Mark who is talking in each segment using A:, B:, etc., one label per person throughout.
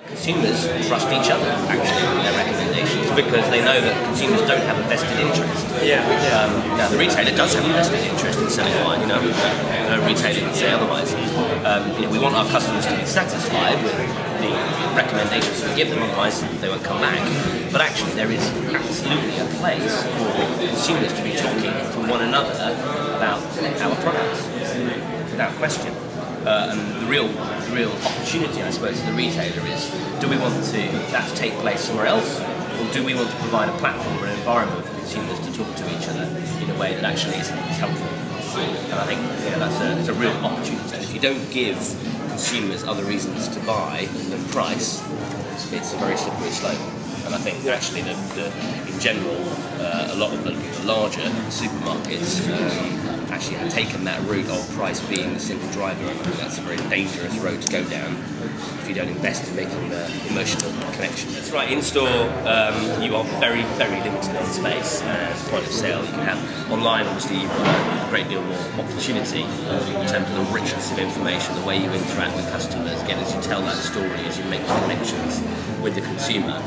A: Consumers trust each other, actually, with their recommendations because they know that consumers don't have a vested interest. Now, the retailer does have a vested interest in selling wine. No retailer would say otherwise. We want our customers to be satisfied with the recommendations we give them, otherwise they won't come back. But actually, there is absolutely a place for consumers to be talking to one another about our products, without question. And the real opportunity, I suppose, for the retailer is: do we want that to take place somewhere else, or do we want to provide a platform or an environment for consumers to talk to each other in a way that actually is helpful? And I think that's a real opportunity. And if you don't give consumers other reasons to buy than price, it's a very slippery slope. And I think actually, in general, a lot of the larger supermarkets actually have taken that route of price being the simple driver. And I think that's a very dangerous road to go down if you don't invest in making the emotional connection. That's right. In store, you are very, very limited on space and point of sale. You can have online, obviously, you've got a great deal more opportunity in terms of the richness of information, the way you interact with customers, again, as you tell that story, as you make connections with the consumer.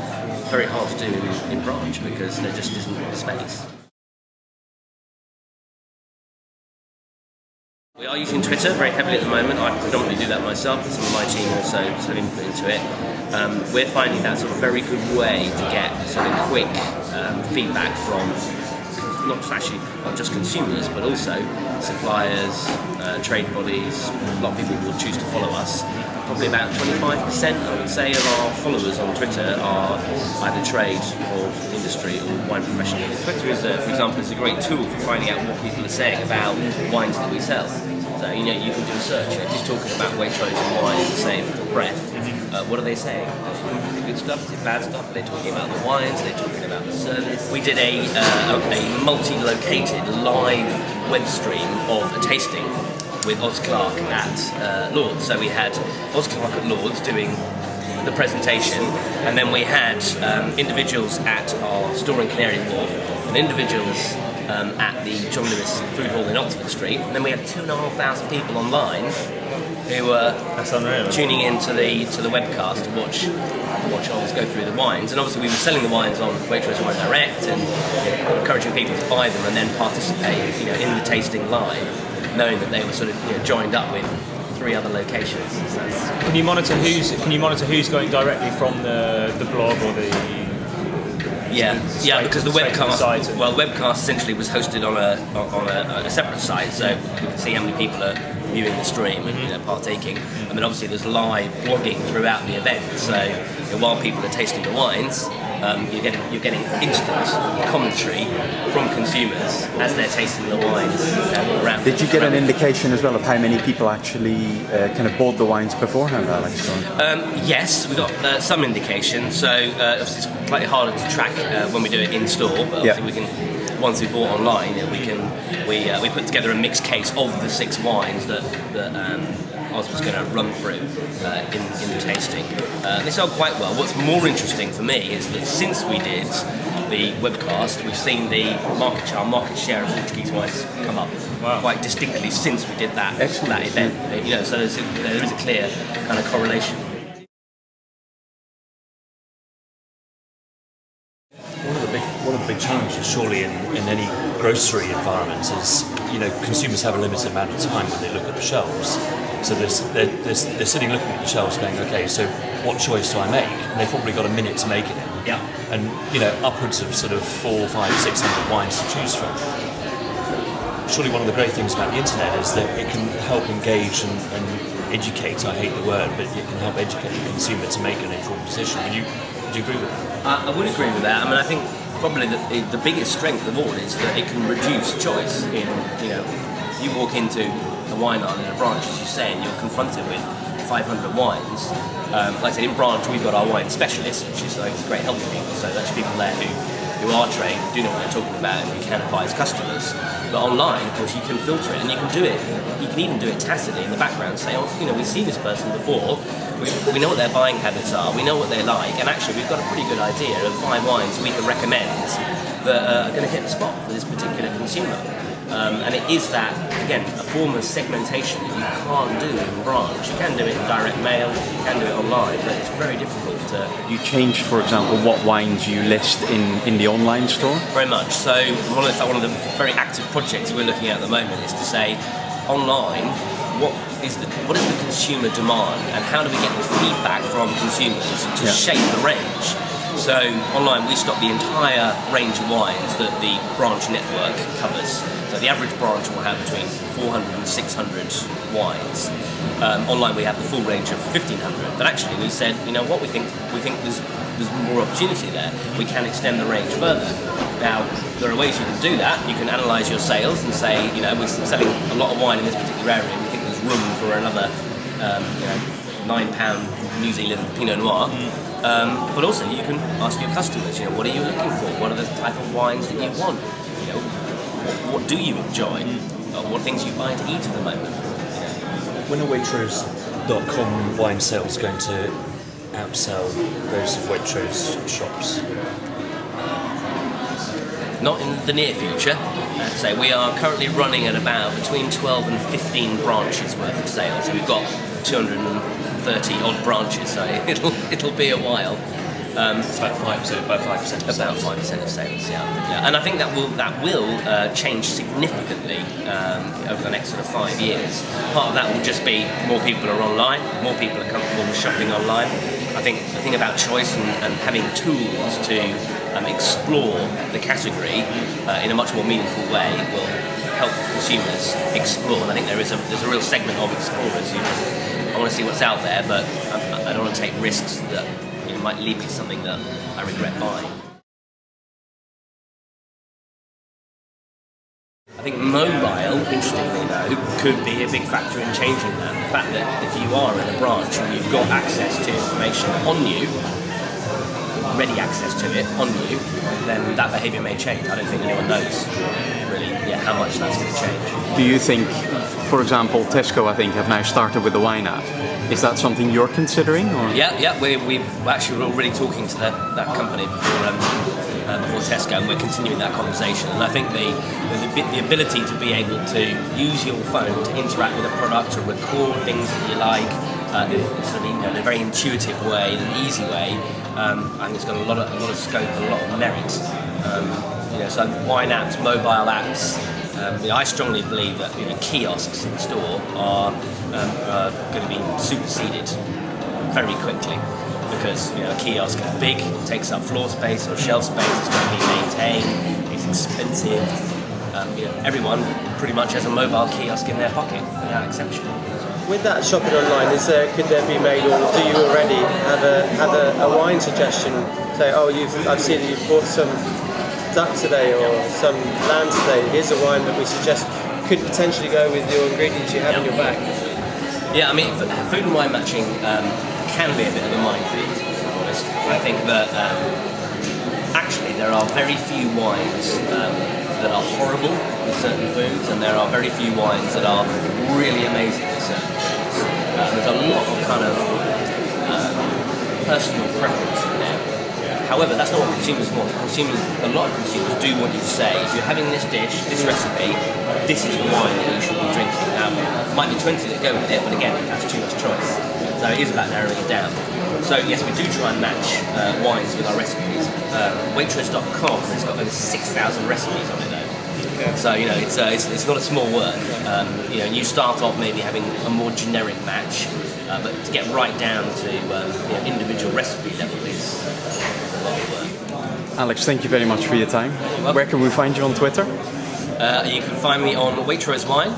A: Very hard to do in branch because there just isn't the space. We are using Twitter very heavily at the moment. I predominantly do that myself, but some of my team also sort of input into it. We're finding that sort of very good way to get sort of quick feedback from not just consumers, but also suppliers, trade bodies. A lot of people will choose to follow us. Probably about 25%, I would say, of our followers on Twitter are either trade or industry or wine professionals. Twitter is, for example, is a great tool for finding out what people are saying about wines that we sell. So you can do a search. Just talking about Waitrose and wine in the same breath. What are they saying? Is it good stuff? Is it bad stuff? Are they talking about the wines? Are they talking about the service? We did a multi-located live web stream of a tasting with Oz Clarke at Lord's. So we had Oz Clarke at Lord's doing the presentation, and then we had individuals at our store in Canary Wharf and individuals at the John Lewis Food Hall in Oxford Street, and then we had 2,500 people online who were tuning in to the webcast to watch Oz go through the wines. And obviously we were selling the wines on Waitrose Wine Direct and encouraging people to buy them and then participate in the tasting live, knowing that they were sort of joined up with 3 other locations. So
B: can you monitor who's going directly from the blog or the because the webcast webcast essentially was hosted on a separate site, so you can see how many people are viewing the stream and partaking. And then obviously there's live blogging throughout the event, so while people are tasting the wines, you're getting instant commentary from consumers as they're tasting the wines around.
C: Did you get an indication as well of how many people actually kind of bought the wines beforehand, Alex?
A: Yes, we got some indication. So obviously it's slightly harder to track when we do it in store, but obviously we can. Once we bought online, we put together a mixed case of the 6 wines that Oz was going to run through in the tasting. They sold quite well. What's more interesting for me is that since we did the webcast, we've seen the market share of Portuguese wines come up quite distinctly since we did that event. So there is a clear kind of correlation.
D: One of the big challenges, surely, in any grocery environment is, consumers have a limited amount of time when they look at the shelves. So they're sitting looking at the shelves going, okay, so what choice do I make? And they've probably got a minute to make it in.
A: Yeah.
D: And, upwards of sort of 400, 500, 600 wines to choose from. Surely one of the great things about the internet is that it can help engage and educate, I hate the word, but it can help educate the consumer to make an informed decision. Would you agree with that?
A: I would agree with that. I mean, I think probably the biggest strength of all is that it can reduce choice. If you walk into a wine aisle in a branch, as you say, and you're confronted with 500 wines. Like I said, in branch we've got our wine specialists, which is a great help to people. So there's people there who are trained, do know what they're talking about, and you can advise customers. But online, of course, you can filter it, and you can do it. You can even do it tacitly in the background. Say, we've seen this person before. We know what their buying habits are. We know what they like, and actually, we've got a pretty good idea of 5 wines we can recommend that are going to hit the spot for this particular consumer. And it is that, again, a form of segmentation that you can't do in branch. You can do it in direct mail, you can do it online, but it's very difficult to...
C: You changed, for example, what wines you list in the online store?
A: Very much. So one of the very active projects we're looking at the moment is to say, online, what is the consumer demand, and how do we get the feedback from consumers to shape the range? So online we stock the entire range of wines that the branch network covers. So the average branch will have between 400 and 600 wines. Online we have the full range of 1,500. But actually we said, you know what, we think there's more opportunity there. We can extend the range further. Now, there are ways you can do that. You can analyse your sales and say, you know, we're selling a lot of wine in this particular area, and we think there's room for another, £9 New Zealand Pinot Noir. But also, you can ask your customers, you know, what are you looking for? What are the type of wines that you want? You know, what do you enjoy? What things are you buying to eat at the moment?
D: When are Waitrose.com wine sales going to outsell those of Waitrose shops?
A: Not in the near future. So we are currently running at about between 12 and 15 branches worth of sales. We've got 230 odd branches, so it'll be a while.
D: It's about 5%. About 5%.
A: About 5% of sales, yeah. And I think that will change significantly over the next sort of 5 years. Part of that will just be more people are online, more people are comfortable with shopping online. I think the thing about choice and having tools to explore the category in a much more meaningful way will help consumers explore. And I think there's a real segment of explorers who just, I want to see what's out there, but I don't want to take risks that might lead me to something that I regret buying. I think mobile, interestingly though, could be a big factor in changing that. The fact that if you are in a branch and you've got access to information on you, ready access to it on you, then that behaviour may change. I don't think anyone knows really how much that's going to change.
C: Do you think, for example, Tesco, I think, have now started with the wine app? Is that something you're considering? Or?
A: Yeah. We actually were already talking to that company before Tesco, and we're continuing that conversation. And I think the ability to be able to use your phone to interact with a product, to record things that you like, in a very intuitive way, in an easy way, I think it's got a lot of scope and a lot of merit. So wine apps, mobile apps. I strongly believe that kiosks in store are going to be superseded very quickly, because a kiosk is big, takes up floor space or shelf space, it's going to be maintained, it's expensive. Everyone pretty much has a mobile kiosk in their pocket, without exception.
E: With that shopping online, could there be made, or do you already have a wine suggestion? Say, I've seen that you've bought some duck today or some lamb today. Here's a wine that we suggest could potentially go with your ingredients you have in your bag.
A: Yeah, I mean, food and wine matching can be a bit of a minefield, to be honest. I think that actually there are very few wines that are horrible with certain foods, and there are very few wines that are really amazing with certain foods. There's a lot of kind of personal preference in there. However, that's not what consumers want. A lot of consumers do want you to say, if you're having this dish, this recipe, this is the wine that you should be drinking. Now, it might be 20 that go with it, but again, that's too much choice. So it is about narrowing it down. So yes, we do try and match wines with our recipes. Waitrose.com has got over 6,000 recipes on it though. Yeah. So it's not a small work. You start off maybe having a more generic match, but to get right down to individual recipe level is a lot of work.
C: Alex, thank you very much for your time. Where can we find you on Twitter?
A: You can find me on Waitrose Wine.